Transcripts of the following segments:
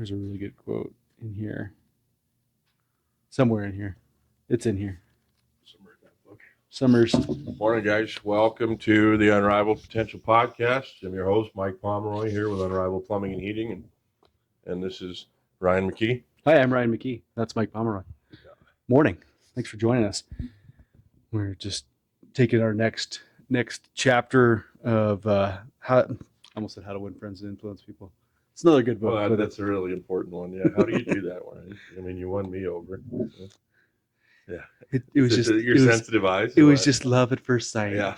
There's a really good quote in here. Somewhere in here. It's in here. Summers. Morning, guys. Welcome to the Unrivaled Potential Podcast. I'm your host, Mike Pomeroy, here with Unrivaled Plumbing and Heating, and this is Ryan McKee. Hi, I'm Ryan McKee. That's Mike Pomeroy. Morning. Thanks for joining us. We're just taking our next chapter of how I almost said how to win friends and influence people. It's another good book. Well, that's a really important one. Yeah. How do you do that one? I mean, you won me over. Yeah. It was just your sensitive eyes. It was just love at first sight. Yeah.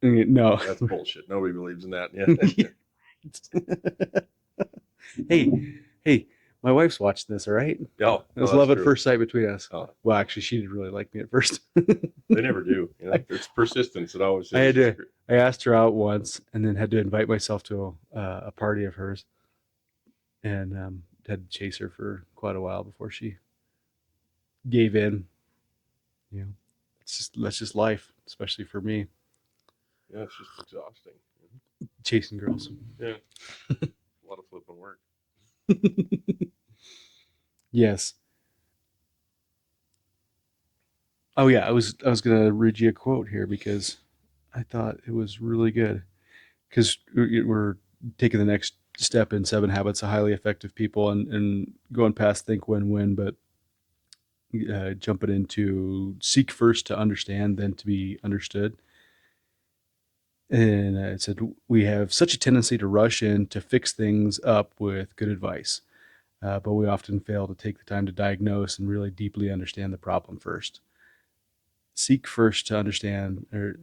No. That's bullshit. Nobody believes in that. Yeah. Hey, my wife's watched this, all right? No, it was love at first sight between us. Oh. Well, actually, she didn't really like me at first. They never do. It's persistence. It always is. I asked her out once and then had to invite myself to a party of hers and had to chase her for quite a while before she gave in. You know, that's just life, especially for me. Yeah, it's just exhausting. Chasing girls. Yeah. A lot of flipping work. Yes. Oh yeah, I was gonna read you a quote here because I thought it was really good. Because we're taking the next step in 7 Habits of Highly Effective People and going past think win-win, but jumping into seek first to understand, then to be understood. And it said, we have such a tendency to rush in to fix things up with good advice, but we often fail to take the time to diagnose and really deeply understand the problem first. Seek first to understand, then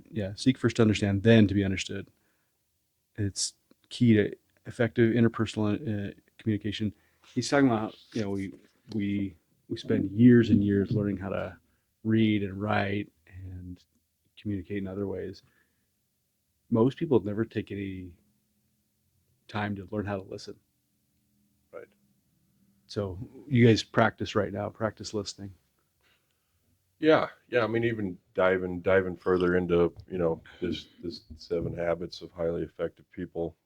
to be understood. It's key to effective interpersonal communication. He's talking about, we spend years and years learning how to read and write and communicate in other ways. Most people never take any time to learn how to listen. Right. So you guys practice right now. Practice listening. Yeah. I mean, even diving further into this 7 habits of highly effective people,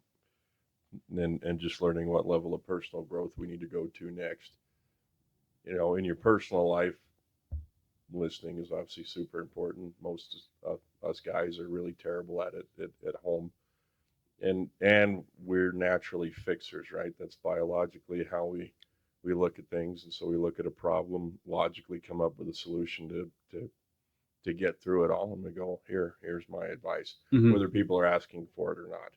and just learning what level of personal growth we need to go to next. In your personal life, listening is obviously super important. Most of us guys are really terrible at it at home, and we're naturally fixers, right? That's biologically how we look at things, and so we look at a problem, logically come up with a solution to get through it all, and we go, here's my advice, whether people are asking for it or not.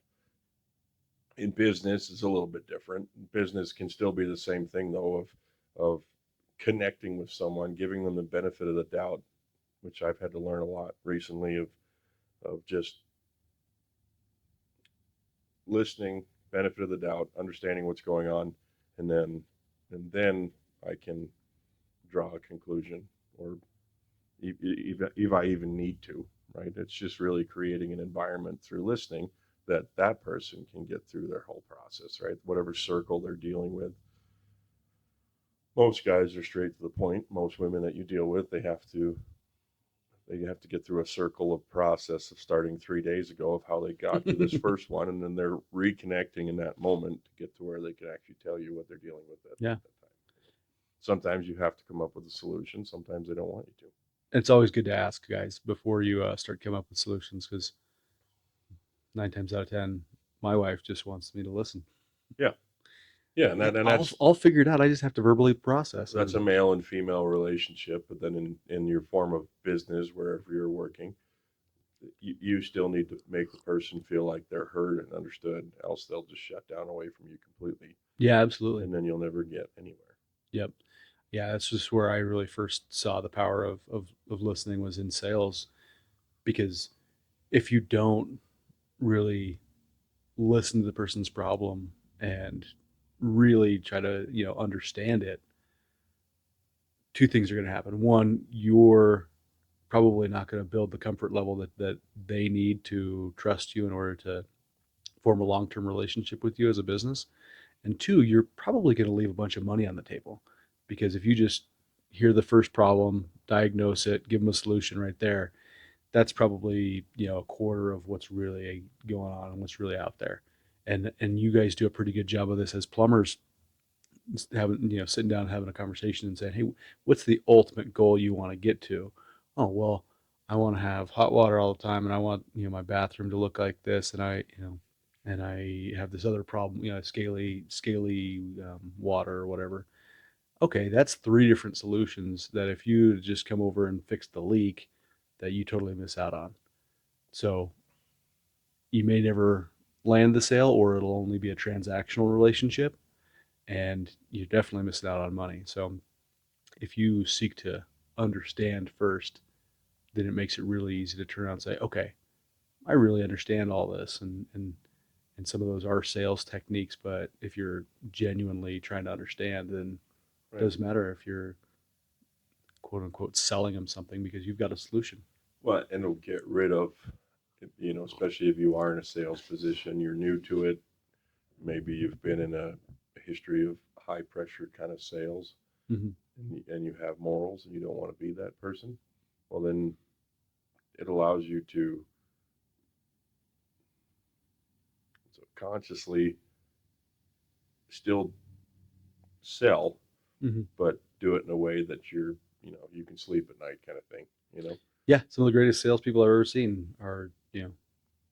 In business, it's a little bit different. Business can still be the same thing, though, of connecting with someone, giving them the benefit of the doubt, which I've had to learn a lot recently of just listening, benefit of the doubt, understanding what's going on, and then I can draw a conclusion, or if I even need to, right? It's just really creating an environment through listening that person can get through their whole process, right? Whatever circle they're dealing with. Most guys are straight to the point. Most women that you deal with, they have to get through a circle of process of starting 3 days ago of how they got to this first one, and then they're reconnecting in that moment to get to where they can actually tell you what they're dealing with at that time. Sometimes you have to come up with a solution. Sometimes they don't want you to. It's always good to ask, guys, before you start coming up with solutions, because 9 times out of 10, my wife just wants me to listen. Yeah, and that's I'll figure it out. I just have to verbally process. That's a male and female relationship, but then in your form of business, wherever you're working, you still need to make the person feel like they're heard and understood, else they'll just shut down away from you completely. Yeah, absolutely. And then you'll never get anywhere. Yep. Yeah, that's just where I really first saw the power of listening was in sales, because if you don't really listen to the person's problem and really try to understand it, 2 things are going to happen. One, you're probably not going to build the comfort level that they need to trust you in order to form a long-term relationship with you as a business. And 2, you're probably going to leave a bunch of money on the table, because if you just hear the first problem, diagnose it, give them a solution right there, that's probably a quarter of what's really going on and what's really out there. and you guys do a pretty good job of this as plumbers, having, sitting down and having a conversation and saying, hey, what's the ultimate goal you want to get to? Oh, well, I want to have hot water all the time, and I want, my bathroom to look like this, and I have this other problem, scaly water or whatever. Okay, that's three different solutions that if you just come over and fix the leak, that you totally miss out on. So you may never land the sale, or it'll only be a transactional relationship, and you're definitely missing out on money. So if you seek to understand first, then it makes it really easy to turn around and say, okay, I really understand all this, and some of those are sales techniques. But if you're genuinely trying to understand, then it Right. doesn't matter if you're quote unquote selling them something, because you've got a solution. Well, and it'll get rid of, especially if you are in a sales position, you're new to it. Maybe you've been in a history of high pressure kind of sales, Mm-hmm. and you have morals and you don't want to be that person. Well, then it allows you to consciously still sell, Mm-hmm. but do it in a way that you can sleep at night, kind of thing. Yeah, some of the greatest salespeople I've ever seen are,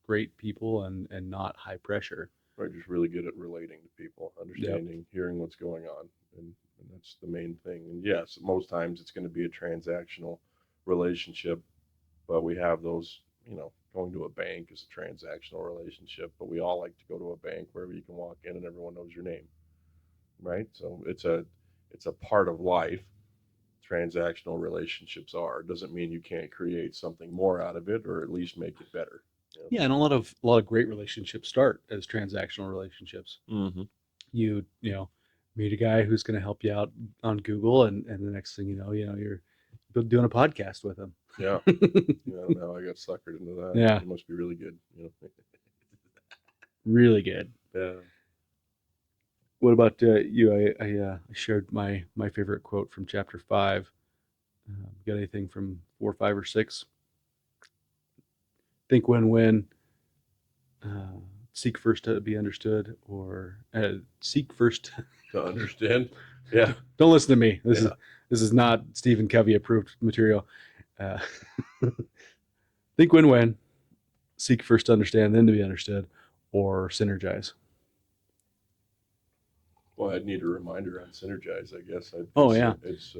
great people and not high pressure. Right? Just really good at relating to people, Yep. understanding, hearing what's going on, and that's the main thing. And yes, most times it's going to be a transactional relationship, but we have those. Going to a bank is a transactional relationship, but we all like to go to a bank where you can walk in and everyone knows your name, right? So it's a part of life. Transactional relationships are doesn't mean you can't create something more out of it or at least make it better. Yeah, and a lot of great relationships start as transactional relationships. Mm-hmm. You meet a guy who's going to help you out on Google, and the next thing you're doing a podcast with him. Yeah. Now I got suckered into that. Yeah, It must be really good. really good. Yeah. What about you? I shared my favorite quote from chapter 5. Got anything from 4, 5, or 6? Think win-win. Uh, seek first to be understood, or seek first. To understand. Yeah. Don't listen to me. This is Yeah. this is not Stephen Covey approved material. Uh, think win-win. Seek first to understand, then to be understood, or synergize. Well, I'd need a reminder on synergize. I guess Oh yeah, that's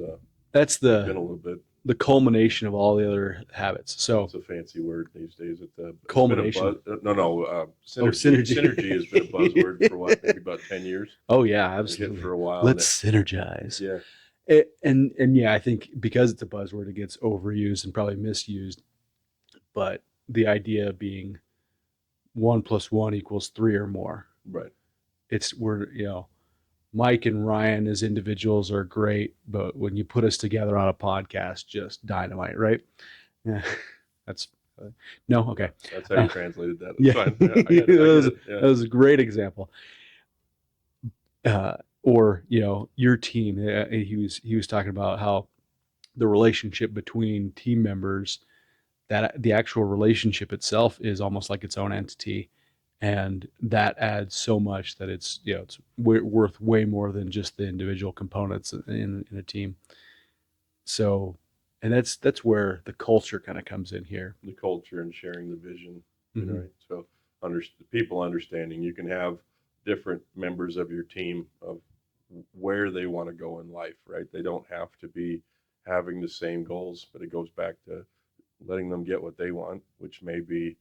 it's been a little bit. the culmination of all the other habits. So It's a fancy word these days. It's been a culmination. buzz. No. Oh, Synergy. synergy. Synergy has been a buzzword for what, maybe about 10 years. Oh yeah, Been hit absolutely. for a while, and Let's synergize. yeah, And yeah, I think because it's a buzzword, it gets overused and probably misused. But the idea being 1 plus 1 equals 3 or more. right. It's we're Mike and Ryan as individuals are great, but when you put us together on a podcast, just dynamite, right? Yeah, that's no okay. That's how you translated that. That's Yeah, fine. Yeah, that I get was it. Yeah. that was a great example. Or your team. He was talking about how the relationship between team members, that the actual relationship itself is almost like its own entity, and that adds so much that it's worth way more than just the individual components in a team. So, and that's where the culture kind of comes in here. The culture and sharing the vision, Mm-hmm. right? So, people understanding you can have different members of your team of where they want to go in life, right? They don't have to be having the same goals, but it goes back to letting them get what they want, which may be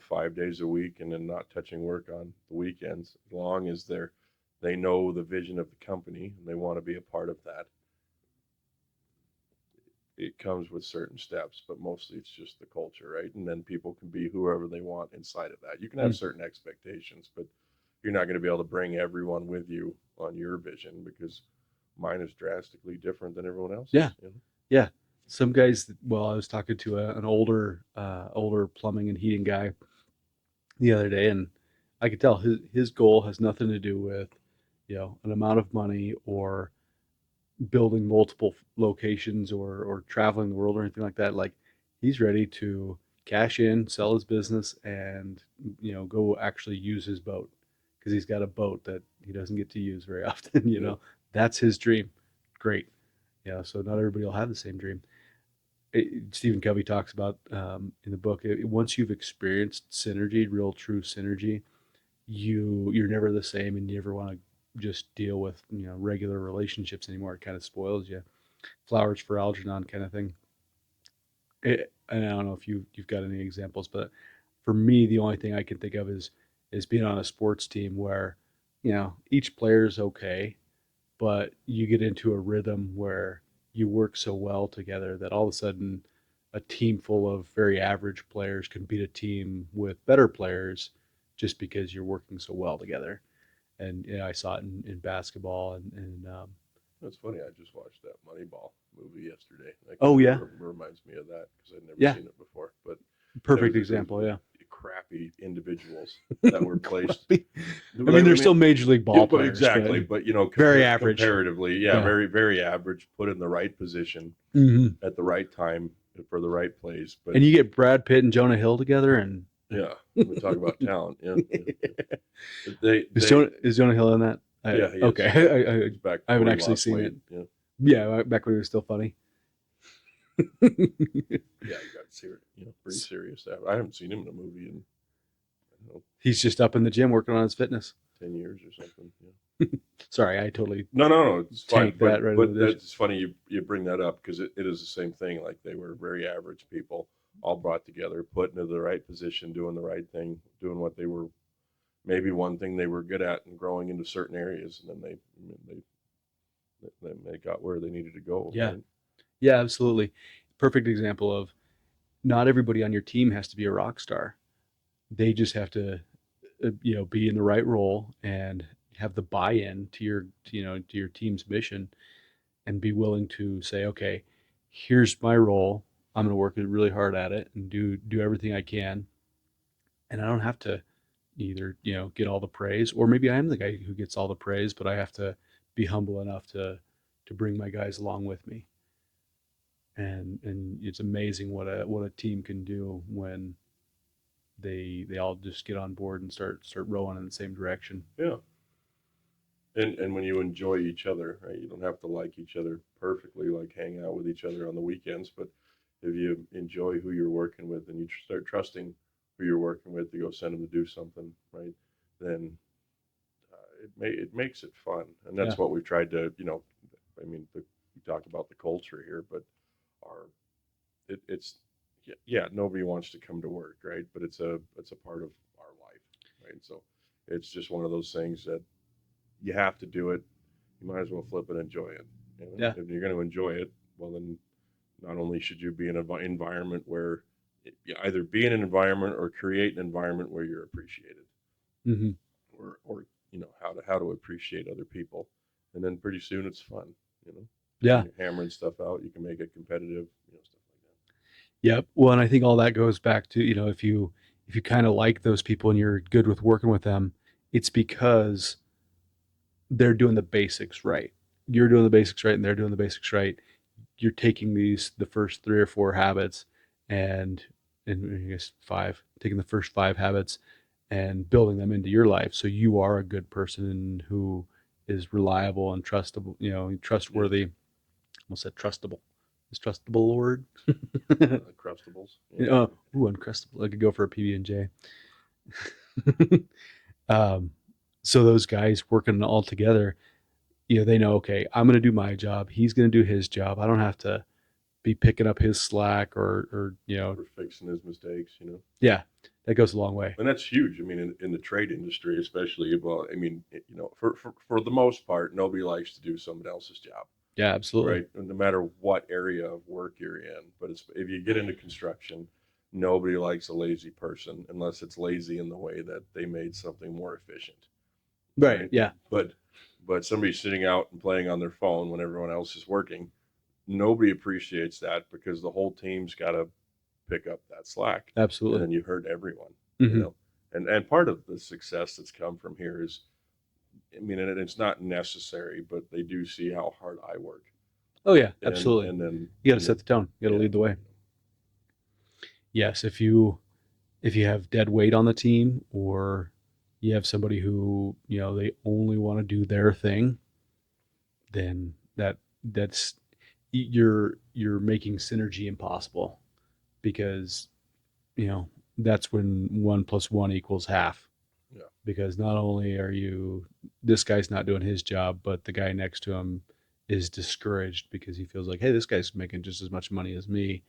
5 days a week and then not touching work on the weekends, as long as they know the vision of the company and they want to be a part of that. It comes with certain steps, but mostly it's just the culture, right? And then people can be whoever they want inside of that. You can have certain expectations, but you're not going to be able to bring everyone with you on your vision because mine is drastically different than everyone else's. Yeah, yeah. Some guys. Well, I was talking to an older plumbing and heating guy the other day, and I could tell his goal has nothing to do with an amount of money, or building multiple locations, or traveling the world or anything like that. Like, he's ready to cash in, sell his business, and go actually use his boat. because he's got a boat that he doesn't get to use very often. Yeah. That's his dream. Great. So not everybody will have the same dream. Stephen Covey talks about in the book. Once you've experienced synergy, real true synergy, you're never the same, and you never want to just deal with regular relationships anymore. It kind of spoils you. Flowers for Algernon kind of thing. And I don't know if you've got any examples, but for me, the only thing I can think of is being on a sports team where each player is okay, but you get into a rhythm where you work so well together that all of a sudden a team full of very average players can beat a team with better players just because you're working so well together. And I saw it in basketball and That's funny. I just watched that Moneyball movie yesterday. That kind oh of yeah, reminds me of that because I'd never yeah, seen it before. But perfect it was example. Yeah. crappy individuals that were placed. Crappy. I Like, mean, I they're mean, still major league yeah, ball but players, but exactly. But very average. comparatively, yeah, Yeah. very very average. Put in the right position Mm-hmm. at the right time for the right place. But And you get Brad Pitt and Jonah Hill together, and yeah, we talk about talent. Yeah, yeah. Is Jonah Hill in that? Yeah, he Okay, is. It's back I haven't before he actually lost seen weight. it. Yeah, Yeah, back when he was still funny. yeah, he got serious. Pretty serious. I haven't seen him in a movie in I don't know He's just up in the gym working on his fitness. 10 years or something. Yeah. Sorry, I totally No, it's fine. tanked that right in But the dish. that's funny you bring that up because it is the same thing. Like they were very average people, all brought together, put into the right position, doing the right thing, doing what they were maybe one thing they were good at, and growing into certain areas, and then they got where they needed to go. Yeah, Right? yeah, absolutely. Perfect example of not everybody on your team has to be a rock star. They just have to, be in the right role and have the buy-in to your team's mission and be willing to say, okay, here's my role. I'm going to work really hard at it and do everything I can, and I don't have to either get all the praise, or maybe I am the guy who gets all the praise, but I have to be humble enough to bring my guys along with me. And it's amazing what a team can do when they all just get on board and start rowing in the same direction. Yeah. And when you enjoy each other, right? You don't have to like each other perfectly, like hang out with each other on the weekends, but if you enjoy who you're working with and you start trusting who you're working with to go send them to do something, right? Then it makes it fun, and Yeah, that's what we've tried to, I mean, we talk about the culture here, but our it's yeah, nobody wants to come to work, right? But it's a part of our life, right? So it's just one of those things that you have to do it. You might as well flip and enjoy it. yeah, If you're going to enjoy it, well then not only should you be in an environment where you either be in an environment or create an environment where you're appreciated, hmm or how to appreciate other people, and then pretty soon it's fun. You know, yeah, when you're hammering stuff out, you can make it competitive. Stuff like yep. Well, and I think all that goes back to if you kind of like those people and you're good with working with them, it's because they're doing the basics right. You're doing the basics right, and they're doing the basics right. You're taking the first three or four habits, and I guess five, taking the first five habits and building them into your life, so you are a good person who is reliable and trustable. that. Trustworthy. Almost said trustable. Is trustable a word? Crustables. Yeah. Ooh, uncrustable. I could go for a PB and J. Um, so those guys working all together, they know, okay, I'm going to do my job. He's going to do his job. I don't have to be picking up his slack or Or fixing his mistakes. yeah, that goes a long way. And that's huge. I mean, in the trade industry, especially, well, I mean, for the most part, nobody likes to do someone else's job, Yeah, absolutely. right? No matter what area of work you're in. But if you get into construction, nobody likes a lazy person unless it's lazy in the way that they made something more efficient, Right. right? Yeah, But somebody sitting out and playing on their phone when everyone else is working, nobody appreciates that because the whole team's got to pick up that slack, and absolutely. then you hurt everyone. You Hmm. know, and part of the success that's come from here is, I mean, and it's not necessary, but they do see how hard I work, Oh yeah, and absolutely. and then You got to and set the tone. You got to yeah, lead the way. Yes, if you have dead weight on the team, or You have somebody who, they only want to do their thing, then that's you're making synergy impossible, because you know that's when 1 plus 1 equals half. Yeah. Because not only are you this guy's not doing his job, but the guy next to him is discouraged because he feels like, hey, this guy's making just as much money as me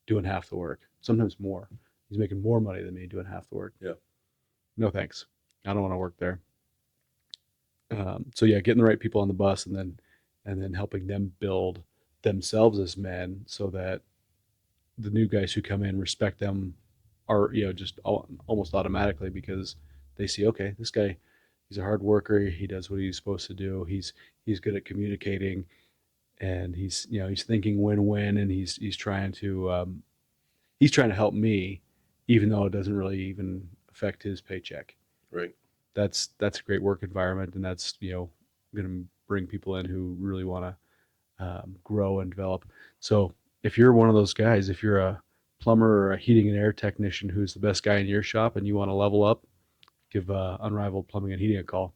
doing half the work, sometimes more. He's making more money than me doing half the work. Yeah. No thanks, I don't want to work there. So yeah, getting the right people on the bus, and then helping them build themselves as men, so that the new guys who come in respect them, are just almost automatically, because they see, okay, this guy, he's a hard worker, he does what he's supposed to do, he's good at communicating, and he's thinking win-win, and he's trying to help me, even though it doesn't really even affect his paycheck. Right. That's a great work environment, and that's going to bring people in who really want to grow and develop. So if you're one of those guys, if you're a plumber or a heating and air technician who's the best guy in your shop and you want to level up, give Unrivaled Plumbing and Heating a call.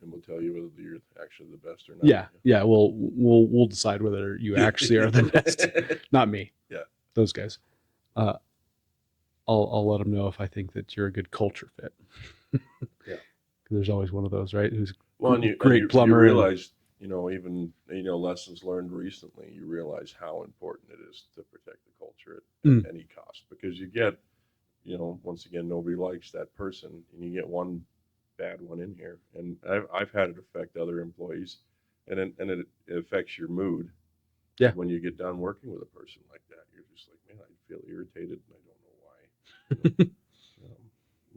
And we'll tell you whether you're actually the best or not. Yeah, yeah. We'll decide whether you actually are the best. Not me. Yeah. Those guys. Uh, I'll let them know if I think that you're a good culture fit. Yeah. There's always one of those, right? Who's Well, and you great you plumber and realize, even lessons learned recently. You realize how important it is to protect the culture mm, at any cost, because you get, once again, nobody likes that person, and you get one bad one in here, and I've had it affect other employees, and it affects your mood yeah. when you get done working with a person like that. You're just like, man, I feel irritated, and I don't know why.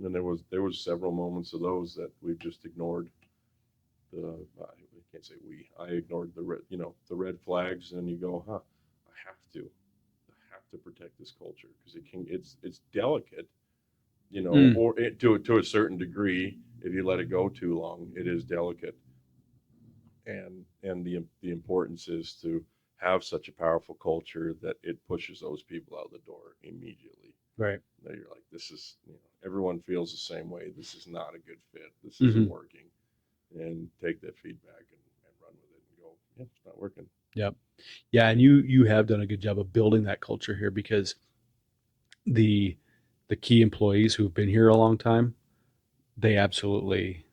And there was several moments of those that we've just ignored. I can't say I ignored the red flags, and you go, huh, I have to protect this culture, because it's delicate, Mm, or to a certain degree. If you let it go too long, it is delicate, and the importance is to have such a powerful culture that it pushes those people out the door immediately. right. That you're like, this is, everyone feels the same way. This is not a good fit. This isn't Mm-hmm. working, and take that feedback and run with it and go, yeah, it's not working. Yep. Yeah, and you have done a good job of building that culture here, because the the key employees who've been here a long time, they absolutely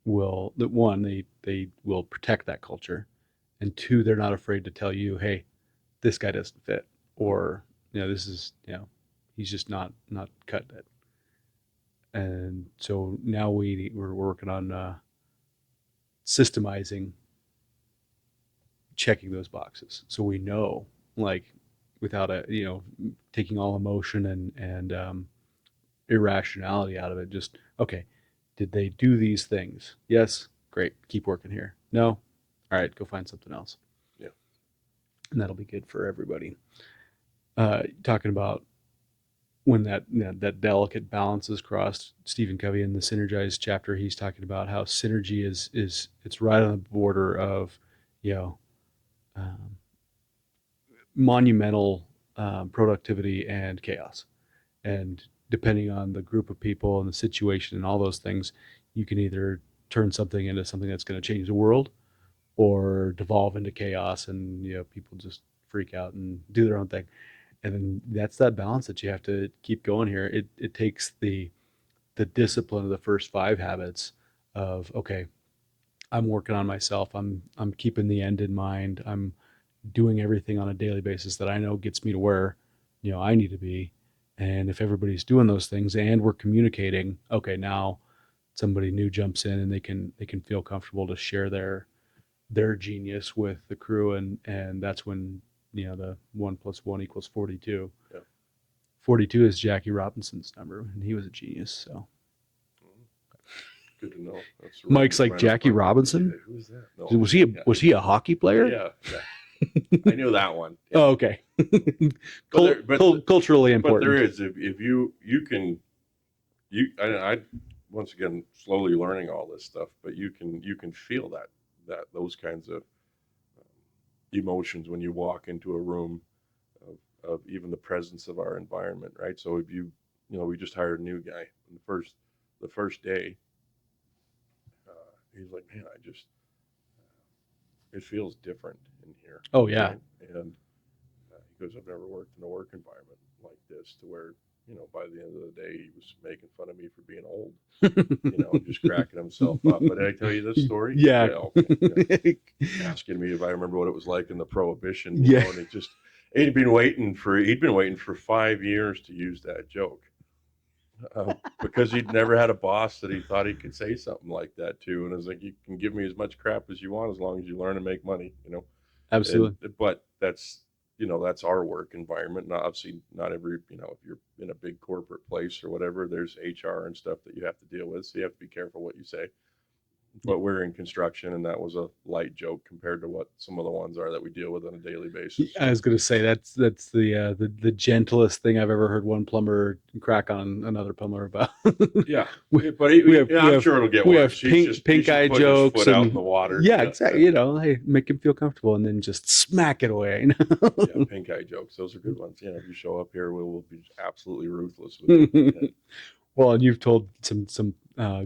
will. That one, they will protect that culture, and two, they're not afraid to tell you, hey, this guy doesn't fit, or this is he's just not cutting it. And so now we're working on systemizing, checking those boxes, so we know, like, without taking all emotion and irrationality out of it. Just, okay, did they do these things? Yes, great, keep working here. No, all right, go find something else. Yeah. And that'll be good for everybody. Talking about when that delicate balance is crossed, Stephen Covey in the Synergized chapter, he's talking about how synergy is it's right on the border of you know um, monumental productivity and chaos. And depending on the group of people and the situation and all those things, you can either turn something into something that's going to change the world, or devolve into chaos, and people just freak out and do their own thing. And then that's that balance that you have to keep going here. It takes the discipline of the first 5 habits of, okay, I'm working on myself. I'm keeping the end in mind. I'm doing everything on a daily basis that I know gets me to where I need to be. And if everybody's doing those things and we're communicating, okay, now somebody new jumps in and they can feel comfortable to share their genius with the crew, and that's when the 1 plus 1 equals 42. Yeah. 42 is Jackie Robinson's number, and he was a genius. So Good to know. That's Mike's like, right up Jackie my. Robinson? Who's that? No. Was he a Yeah. was he a hockey player? Yeah. Yeah. I knew that one. Yeah. Oh, okay. But there, but Culturally but there important. is, if you can, I once again slowly learning all this stuff, but you can feel that those kinds of emotions when you walk into a room of even the presence of our environment, right? So if we just hired a new guy, and the first day, he's like, man, I just it feels different in here, Oh yeah. right? And he goes, I've never worked in a work environment like this to where, by the end of the day, he was making fun of me for being old, and just cracking himself up. But did I tell you this story? Yeah. Yeah, okay. Yeah. Asking me if I remember what it was like in the Prohibition, Yeah. and he'd been waiting for 5 years to use that joke. Because he'd never had a boss that he thought he could say something like that to, and it's like, you can give me as much crap as you want as long as you learn to make money. And Absolutely. but that's our work environment. Not obviously not every if you're in a big corporate place or whatever, there's HR and stuff that you have to deal with, so you have to be careful what you say. Yeah. But we're in construction, and that was a light joke compared to what some of the ones are that we deal with on a daily basis. I was going to say that's the gentlest thing I've ever heard one plumber crack on another plumber about. Yeah, we, but we I'm have sure it'll get we have worse. He's pink just eye putting his jokes foot out in and the water. yeah, Yeah, exactly. Hey, make him feel comfortable and then just smack it away. yeah, pink eye jokes. Those are good ones. If you show up here, we will be absolutely ruthless with you. Yeah. Well, and you've told some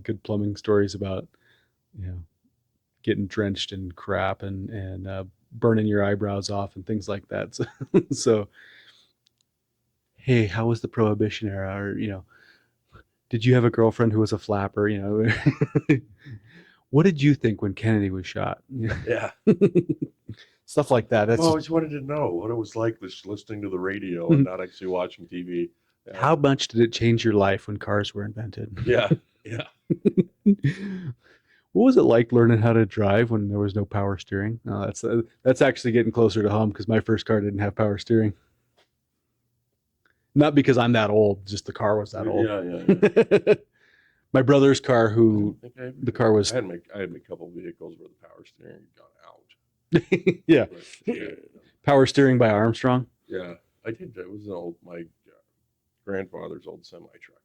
good plumbing stories about getting drenched in crap and burning your eyebrows off and things like that. So hey, how was the Prohibition era? Or did you have a girlfriend who was a flapper? What did you think when Kennedy was shot? Yeah. Stuff like that. I've That's just, always wanted to know what it was like this listening to the radio and not actually watching TV. Yeah. how much did it change your life when cars were invented? Yeah. Yeah. What was it like learning how to drive when there was no power steering? Oh, that's actually getting closer to home because my first car didn't have power steering. Not because I'm that old, just the car was that old. Yeah. Yeah. Yeah. My brother's car, I who don't think I the car was, I had a couple of vehicles where the power steering had gone out. yeah, But, yeah. power steering by Armstrong. Yeah. I did. It was an old my grandfather's old semi truck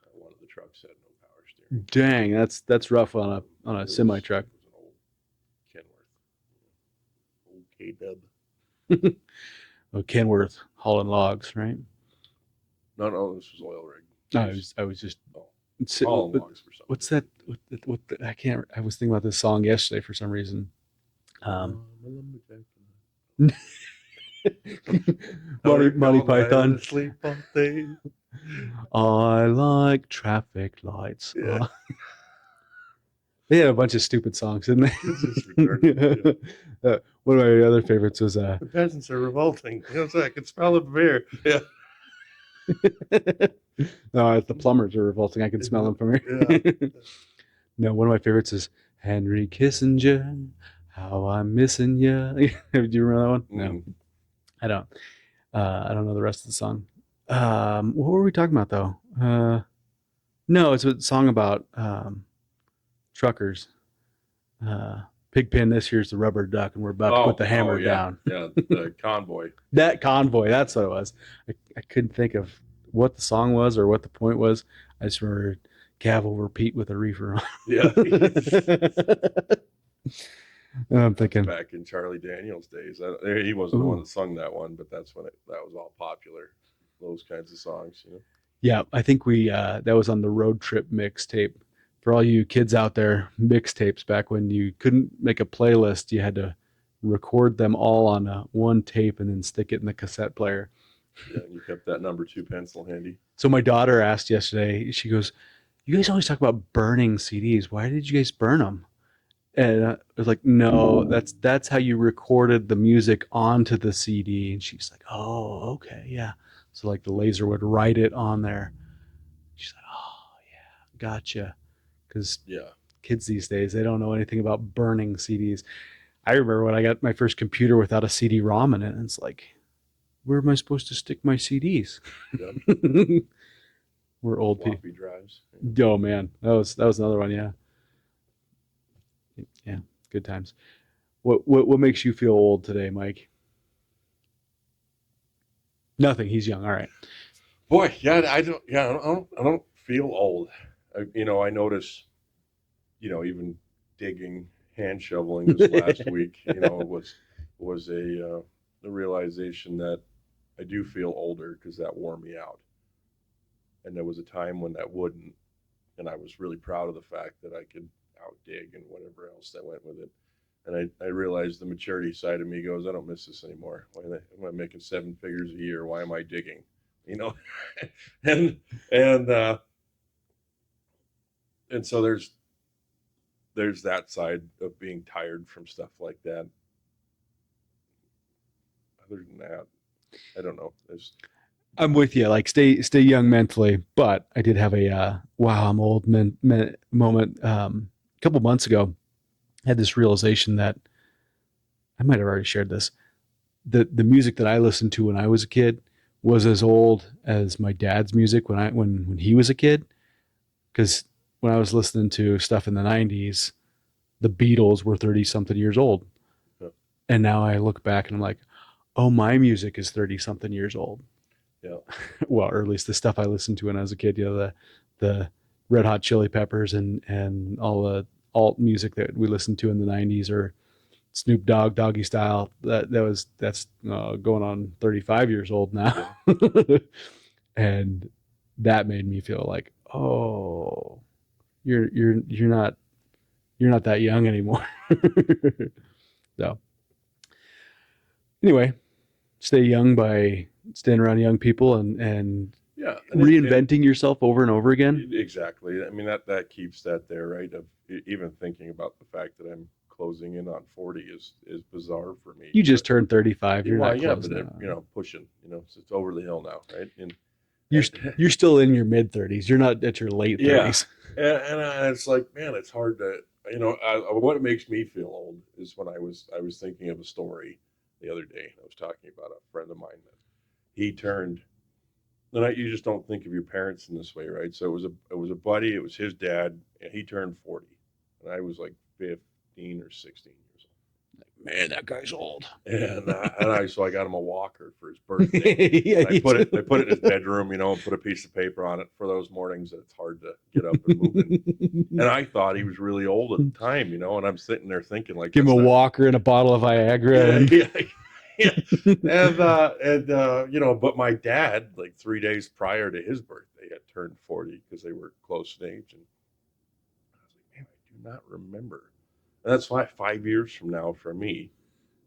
had one of the trucks had no power steering. Dang, that's rough on a semi truck. It was an old Kenworth, old K Dub. Oh, Kenworth hauling logs, right? No, this was oil rig. I was just Oh, hauling logs for something. what's that? I can't. I was thinking about this song yesterday for some reason. Monty Python. Sleep all day. I like traffic lights. Yeah. They had a bunch of stupid songs, didn't they? It's retarded. One of my other favorites was The peasants are revolting. So I can smell the beer. Yeah. no, the plumbers are revolting. I can smell them from here. Yeah. No, one of my favorites is Henry Kissinger. How I'm missing you. Do you remember that one? No, I don't. I don't know the rest of the song. What were we talking about though? No, it's a song about truckers. Pigpen, this here's the rubber duck, and we're about to put the hammer yeah. down. Yeah, the convoy. That convoy, that's what it was. I couldn't think of what the song was or what the point was. I just remember Cav will repeat with a reefer on. Yeah. And I'm thinking, Back in Charlie Daniels' days. He wasn't the one that sung that one, but that's when that was all popular. Those kinds of songs. yeah, I think that was on the road trip mixtape. For all you kids out there, mixtapes back when you couldn't make a playlist, you had to record them all on one tape and then stick it in the cassette player. Yeah, and you kept that number 2 pencil handy. So my daughter asked yesterday, she goes, you guys always talk about burning CDs. Why did you guys burn them? And I was like, no, that's how you recorded the music onto the CD. And she's like, oh, okay, yeah. So like the laser would write it on there. She's like, oh, yeah, gotcha. Because Yeah. kids these days, they don't know anything about burning CDs. I remember when I got my first computer without a CD-ROM in it, and it's like, where am I supposed to stick my CDs? Yep. We're old people. Floppy drives. Oh man, that was another one. Yeah, yeah, good times. What makes you feel old today, Mike? Nothing. He's young. All right. Boy, yeah, I don't feel old. I notice, even digging, hand shoveling this last week, was a realization that I do feel older because that wore me out. And there was a time when that wouldn't, and I was really proud of the fact that I could out dig and whatever else that went with it. And I realized the maturity side of me goes, I don't miss this anymore. Why am I making 7 figures a year? Why am I digging? You know, and and uh, and so there's that side of being tired from stuff like that. Other than that, I don't know. There's I'm with you. Like stay young mentally, but I did have a wow, I'm old moment. A couple months ago, I had this realization that I might have already shared this. The music that I listened to when I was a kid was as old as my dad's music when he was a kid. Because when I was listening to stuff in the '90s, the Beatles were 30 something years old, yeah, and now I look back and I'm like, oh, my music is 30 something years old. yeah, Well, or at least the stuff I listened to when I was a kid. The Red Hot Chili Peppers and all the alt music that we listened to in the '90s, or Snoop Dogg, Doggy Style. That's going on 35 years old now, yeah. and that made me feel like, oh, you're not that young anymore. So anyway, stay young by staying around young people and Yeah, and reinventing yourself over and over again. exactly. I mean that keeps that there, right? Of even thinking about the fact that I'm closing in on 40 is bizarre for me. You just But turned 35. You're well, not yeah, but closing out. pushing. It's over the hill now, right? You're And you're still in your mid 30s. You're not at your late yeah, 30s. it's like, man, it's hard to, what makes me feel old is when I was thinking of a story the other day. I was talking about a friend of mine that he turned, and you just don't think of your parents in this way, right? So it was a buddy. It was his dad, and he turned 40, and I was like 15 or 16 years Man, that guy's old. old. And I got him a walker for his birthday. Yeah, And I put it in his bedroom, and put a piece of paper on it for those mornings that it's hard to get up and move. And I thought he was really old at the time, and I'm sitting there thinking like Give him that's a not. walker and a bottle of Viagra, Yeah, and yeah, yeah. But my dad, like 3 days prior to his birthday, had turned 40 because they were close in age, and I was like, man, I do not remember. And that's why 5 years from now for me,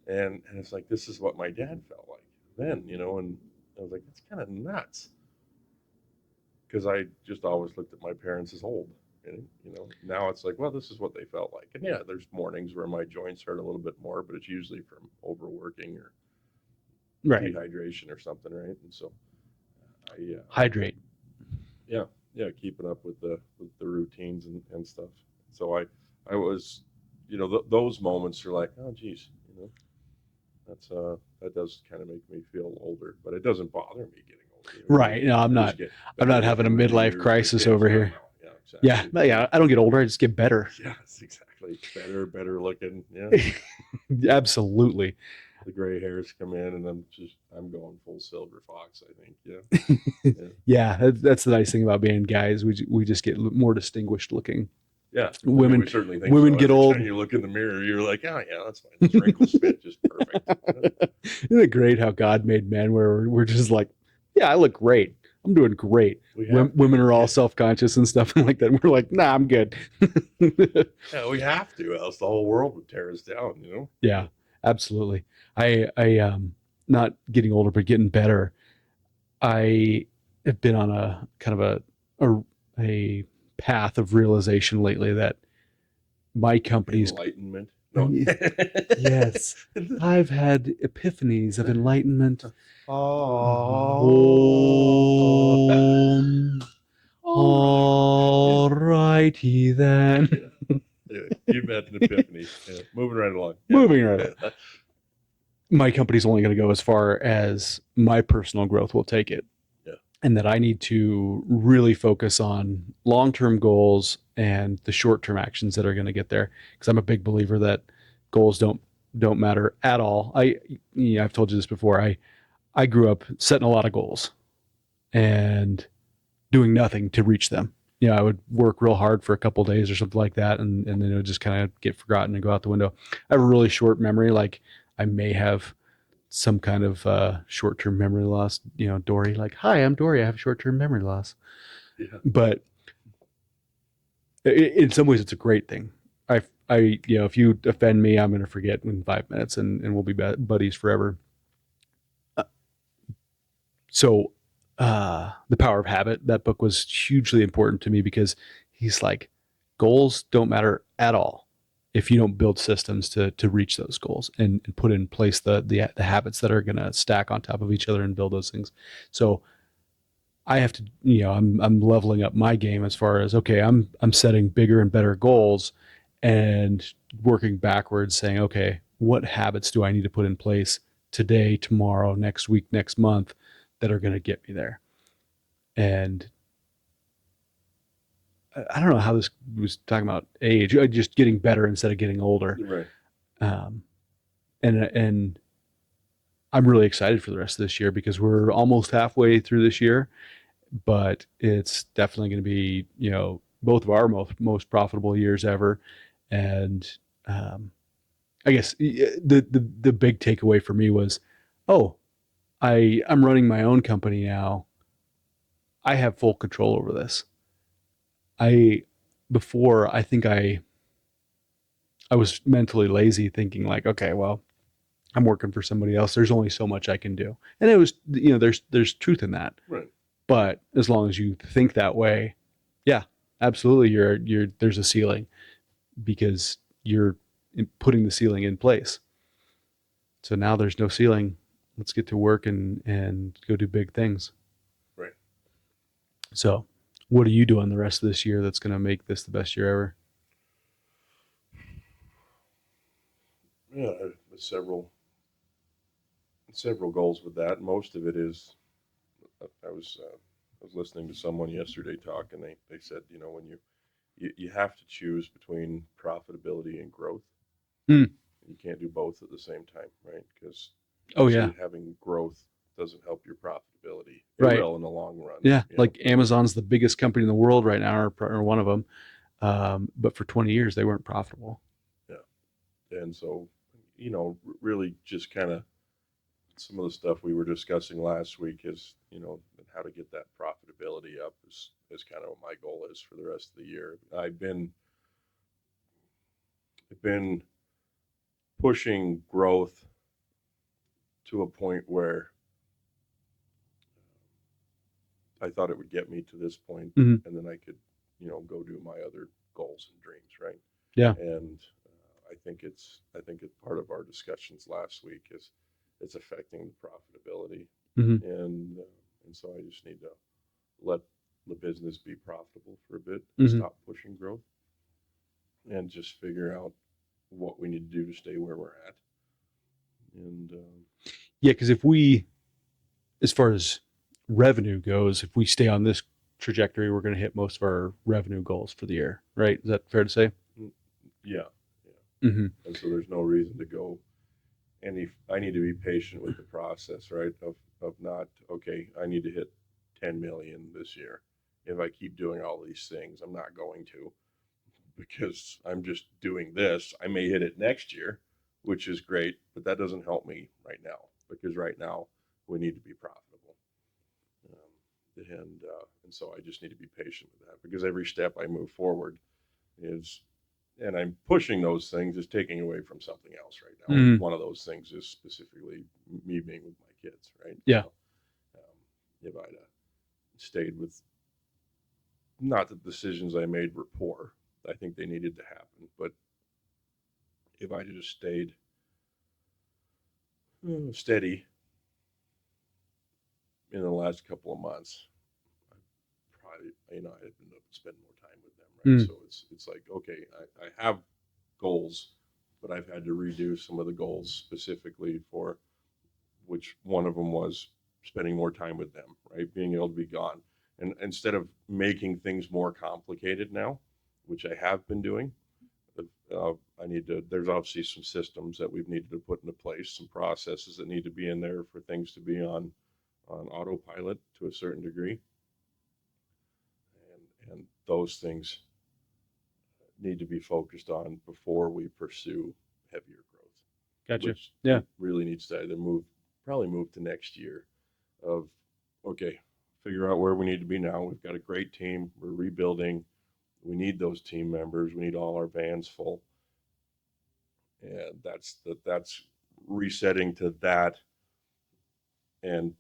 and it's like this is what my dad felt like then, and I was like, it's kind of nuts because I just always looked at my parents as old. And, now it's like, well, this is what they felt like. And yeah, there's mornings where my joints hurt a little bit more, but it's usually from overworking or right, dehydration or something, right? And so I, hydrate. yeah, yeah, keeping up with the routines and stuff. So I was, those moments are like, oh, geez, that does kind of make me feel older, but it doesn't bother me getting older. Right. No, I'm I just not. get I'm not better having a looking with the midlife years. crisis Yeah, over yeah, here. no, yeah, Yeah, exactly. yeah. I don't get older. I just get better. Yes, exactly. Better looking. Yeah, Absolutely. the gray hairs come in, and I'm going full silver fox. I think. Yeah, yeah, Yeah, that's the nice thing about being guys. We just get more distinguised looking. yeah. I mean, Women we certainly think women so. get Every old. time you look in the mirror, you're like, oh yeah, that's fine. Those wrinkles fit just perfect. Yeah, Isn't it great how God made men where we're just like, yeah, I look great. I'm doing great. we have Women to. are all Yeah, self conscious and stuff like that. We're like, nah, I'm good. yeah, we have to, else the whole world would tear us down. Yeah, absolutely. I not getting older, but getting better. I have been on a kind of a path of realization lately that my company's Enlightenment. No. yes, I've had epiphanies of enlightenment. Oh. Um, All right. Yeah. all righty then. Yeah. Anyway, you've had an epiphany. Yeah. Moving right along. Yeah. Moving right on. My company's only going to go as far as my personal growth will take it. Yeah. And that I need to really focus on long term goals and the short term actions that are going to get there. Because I'm a big believer that goals don't matter at all. I've told you this before. I grew up setting a lot of goals and doing nothing to reach them. I would work real hard for a couple of days or something like that, and then it would just kind of get forgotten and go out the window. I have a really short memory. Like I may have some kind of short-term memory loss. Dory, like, hi, I'm Dory. I have short-term memory loss. Yeah. But in some ways, it's a great thing if you offend me, I'm going to forget in 5 minutes, and we'll be buddies forever. Uh, so, The Power of Habit, that book was hugely important to me because he's like, goals don't matter at all if you don't build systems to reach those goals and put in place the habits that are going to stack on top of each other and build those things. So I have to, I'm leveling up my game as far as, okay, I'm setting bigger and better goals and working backwards, saying, okay, what habits do I need to put in place today, tomorrow, next week, next month that are going to get me there? And I don't know how this was talking about age, just getting better instead of getting older. Right. Um, and I'm really excited for the rest of this year because we're almost halfway through this year, but it's definitely going to be, both of our most profitable years ever. And um, I guess the big takeaway for me was, oh, I'm running my own company now. I have full control over this. I Before, I think I was mentally lazy, thinking like, okay, well, I'm working for somebody else. There's only so much I can do, and it was, there's truth in that. Right. But as long as you think that way, yeah, absolutely, you're there's a ceiling because you're putting the ceiling in place. So now there's no ceiling. Let's get to work and go do big things. Right. So, what are you doing the rest of this year that's going to make this the best year ever? Yeah. Several goals with that. Most of it is I was listening to someone yesterday talk, and they said, when you have to choose between profitability and growth. Hmm. You can't do both at the same time, right? Because Oh yeah, usually having growth doesn't help your profitability. It right. will in the long run, Yeah, like Amazon's the biggest company in the world right now, or one of them. But for 20 years, they weren't profitable. Yeah. And so, really just kind of some of the stuff we were discussing last week is, how to get that profitability up is kind of what my goal is for the rest of the year. I've been pushing growth to a point where I thought it would get me to this point, Mm-hmm. and then I could, go do my other goals and dreams, right? Yeah. And I think it's part of our discussions last week is it's affecting the profitability, Mm-hmm. and so I just need to let the business be profitable for a bit and Mm-hmm. stop pushing growth and just figure out what we need to do to stay where we're at. And Yeah, because if we, as far as revenue goes, if we stay on this trajectory, we're going to hit most of our revenue goals for the year, right? Is that fair to say? yeah, yeah. Mm-hmm. And so there's no reason to go I need to be patient with the process, right? Of not, okay, I need to hit 10 million this year. If I keep doing all these things, I'm not going to because I'm just doing this. I may hit it next year, which is great, but that doesn't help me right now because right now we need to be profitable. And so I just need to be patient with that because every step I move forward is and I'm pushing those things is taking away from something else right now. And Mm-hmm. one of those things is specifically me being with my kids, right? Yeah. So if I'd stayed with, not the decisions I made were poor, I think they needed to happen, but if I'd just stayed steady in the last couple of months, I probably, I'd end up spending more time with them, right? Mm-hmm. So it's like, okay, I have goals, but I've had to redo some of the goals specifically for which one of them was spending more time with them, right? Being able to be gone. And instead of making things more complicated now, which I have been doing, I need to, there's obviously some systems that we've needed to put into place, some processes that need to be in there for things to be on autopilot to a certain degree. And those things need to be focused on before we pursue heavier growth, Gotcha. which Yeah. really needs to either probably move to next year of, okay, figure out where we need to be now. We've got a great team. We're rebuilding. We need those team members. We need all our vans full, and that's resetting to that and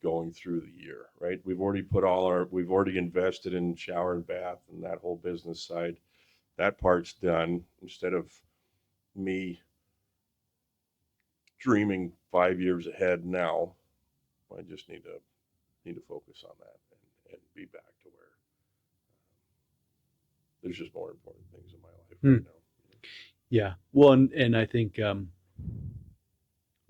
going through the year, right? We've already invested in shower and bath and that whole business side. That part's done. Instead of me dreaming 5 years ahead now, I just need to focus on that and be back to where there's just more important things in my life Hmm. right now. Yeah. Well, and I think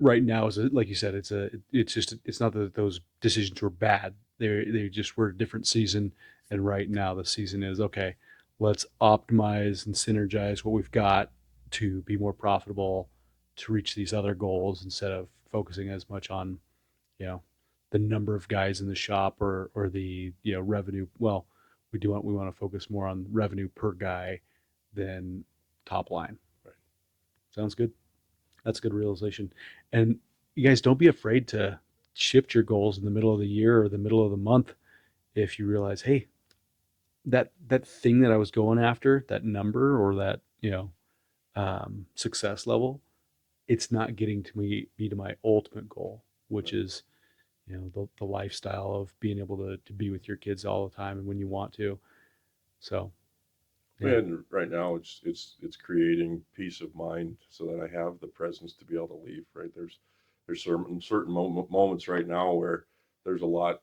right now is like you said, it's just it's not that those decisions were bad. They just were a different season, and right now the season is okay. Let's optimize and synergize what we've got to be more profitable, to reach these other goals instead of focusing as much on you know the number of guys in the shop or the revenue. Well, we want to focus more on revenue per guy than top line. Right. Sounds good. That's a good realization. And you guys don't be afraid to shift your goals in the middle of the year or the middle of the month if you realize, hey, that thing that I was going after, that number or that success level, it's not getting to me to my ultimate goal, which Right. is the lifestyle of being able to be with your kids all the time and when you want to. So yeah, And right now, it's creating peace of mind so that I have the presence to be able to leave. Right. There's certain moments right now where there's a lot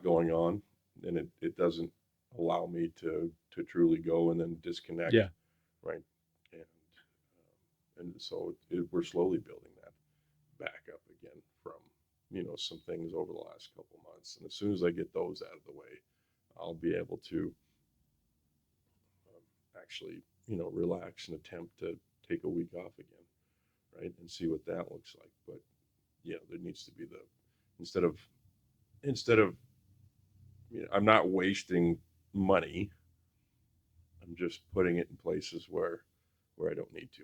going on, and it doesn't allow me to truly go and then disconnect. yeah, Right. And so we're slowly building that back up again from some things over the last couple of months. And as soon as I get those out of the way, I'll be able to actually relax and attempt to take a week off again, right, and see what that looks like. But yeah, there needs to be the instead of instead of I'm not wasting money. I'm just putting it in places where I don't need to,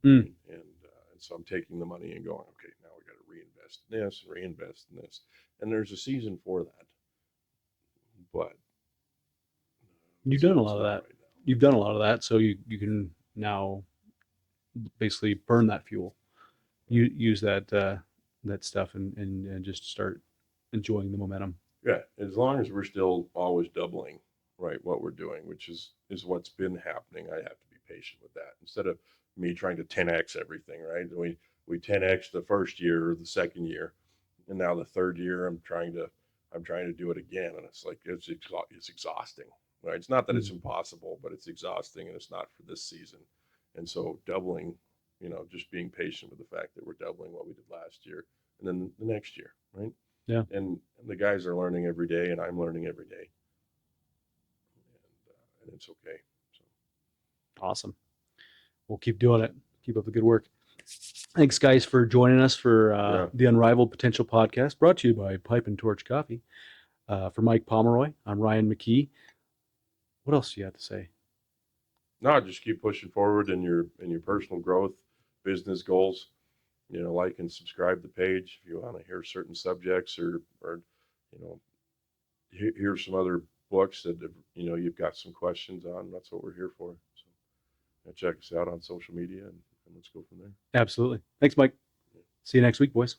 mm, right? And so I'm taking the money and going, okay, now we got to reinvest in this and reinvest in this, and there's a season for that, but you've done a it's lot of not that. right now. You've done a lot of that, so you can now basically burn that fuel. You Right. use that stuff and just start enjoying the momentum. Yeah, as long as we're still always doubling, right, what we're doing, which is what's been happening. I have to be patient with that instead of me trying to 10x everything, right? We 10x the first year or the second year, and now the third year I'm trying to do it again, and it's like it's exhausting, right? It's not that it's Mm. impossible, but it's exhausting, and it's not for this season. And so doubling, just being patient with the fact that we're doubling what we did last year, and then the next year, right? Yeah, And the guys are learning every day, and I'm learning every day, and it's okay. So awesome. We'll keep doing it. Keep up the good work. Thanks, guys, for joining us for yeah, the Unrivaled Potential podcast, brought to you by Pipe and Torch Coffee. For Mike Pomeroy, I'm Ryan McKee. What else do you have to say? no, just keep pushing forward in your personal growth, business goals. Like and subscribe the page if you want to hear certain subjects or you know hear some other books that you've got some questions on. That's what we're here for. So check us out on social media and let's go from there. Absolutely. Thanks, Mike. See you next week, boys.